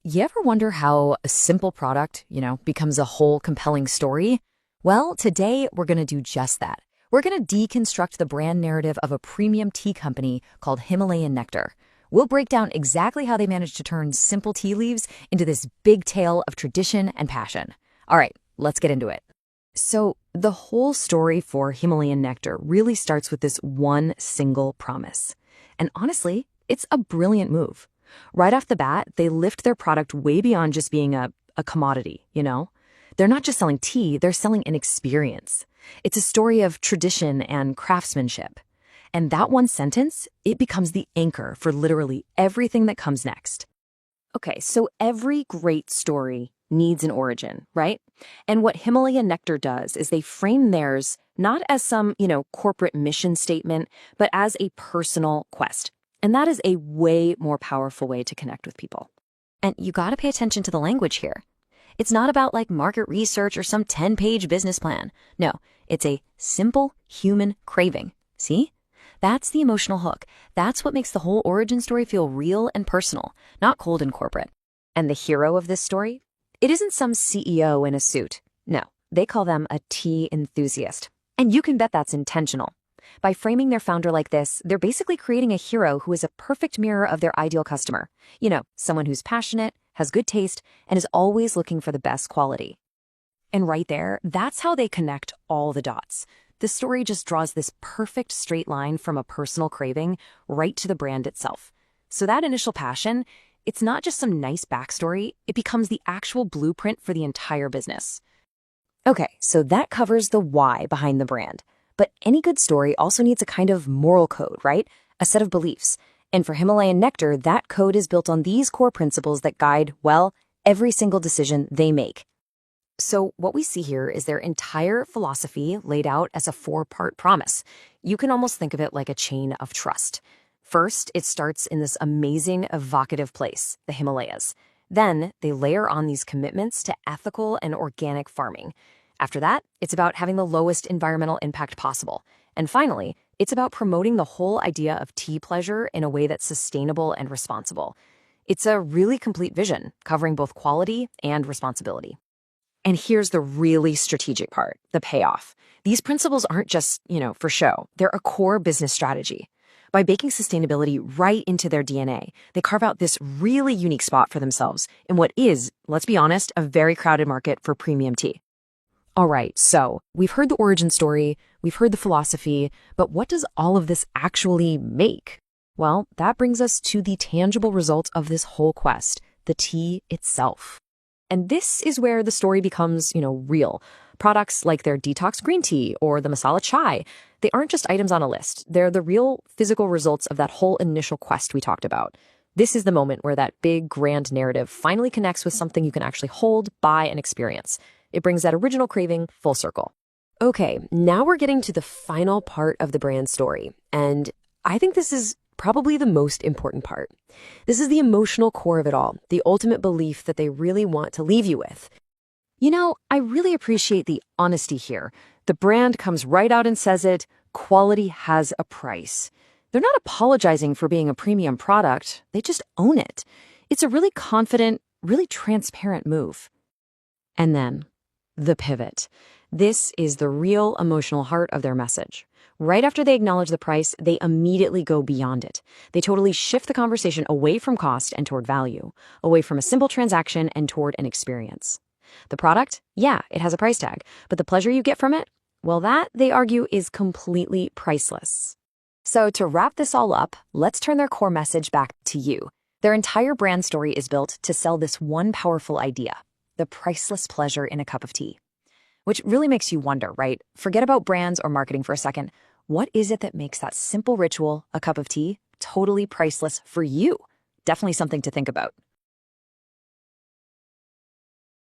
You ever wonder how a simple product, becomes a whole compelling story? Well, today we're going to do just that. We're going to deconstruct the brand narrative of a premium tea company called Himalayannectar. We'll break down exactly how they managed to turn simple tea leaves into this big tale of tradition and passion. All right, let's get into it. So, the whole story for Himalayannectar really starts with this one single promise. And honestly, it's a brilliant move. Right off the bat, they lift their product way beyond just being a commodity. They're not just selling tea, they're selling an experience. It's a story of tradition and craftsmanship. And that one sentence, it becomes the anchor for literally everything that comes next. Okay, so every great story needs an origin, right? And what Himalayannectar does is they frame theirs not as some, corporate mission statement, but as a personal quest. And that is a way more powerful way to connect with people. And you got to pay attention to the language here. It's not about like market research or some 10-page business plan. No, it's a simple human craving. See? That's the emotional hook. That's what makes the whole origin story feel real and personal, not cold and corporate. And the hero of this story? It isn't some CEO in a suit. No, they call them a tea enthusiast. And you can bet that's intentional. By framing their founder like this, they're basically creating a hero who is a perfect mirror of their ideal customer. Someone who's passionate, has good taste, and is always looking for the best quality. And right there, that's how they connect all the dots. The story just draws this perfect straight line from a personal craving right to the brand itself. So that initial passion, it's not just some nice backstory, it becomes the actual blueprint for the entire business. Okay, so that covers the why behind the brand. But any good story also needs a kind of moral code, right? A set of beliefs. And for Himalayannectar, that code is built on these core principles that guide, well, every single decision they make. So what we see here is their entire philosophy laid out as a 4-part promise. You can almost think of it like a chain of trust. First, it starts in this amazing, evocative place, the Himalayas. Then they layer on these commitments to ethical and organic farming. After that, it's about having the lowest environmental impact possible. And finally, it's about promoting the whole idea of tea pleasure in a way that's sustainable and responsible. It's a really complete vision, covering both quality and responsibility. And here's the really strategic part, the payoff. These principles aren't just, for show. They're a core business strategy. By baking sustainability right into their DNA, they carve out this really unique spot for themselves in what is, let's be honest, a very crowded market for premium tea. All right, so we've heard the origin story, we've heard the philosophy, but what does all of this actually make? Well, that brings us to the tangible result of this whole quest, the tea itself. And this is where the story becomes, real. Products like their detox green tea or the masala chai, they aren't just items on a list. They're the real physical results of that whole initial quest we talked about. This is the moment where that big, grand narrative finally connects with something you can actually hold, buy, and experience. It brings that original craving full circle. Okay, now we're getting to the final part of the brand story. And I think this is probably the most important part. This is the emotional core of it all, the ultimate belief that they really want to leave you with. I really appreciate the honesty here. The brand comes right out and says it, quality has a price. They're not apologizing for being a premium product, they just own it. It's a really confident, really transparent move. And then, the pivot. This is the real emotional heart of their message. Right after they acknowledge the price, they immediately go beyond it. They totally shift the conversation away from cost and toward value, away from a simple transaction and toward an experience. The product, yeah, it has a price tag, but the pleasure you get from it, well, that, they argue, is completely priceless. So to wrap this all up, let's turn their core message back to you. Their entire brand story is built to sell this one powerful idea, the priceless pleasure in a cup of tea. Which really makes you wonder, right? Forget about brands or marketing for a second. What is it that makes that simple ritual, a cup of tea, totally priceless for you? Definitely something to think about.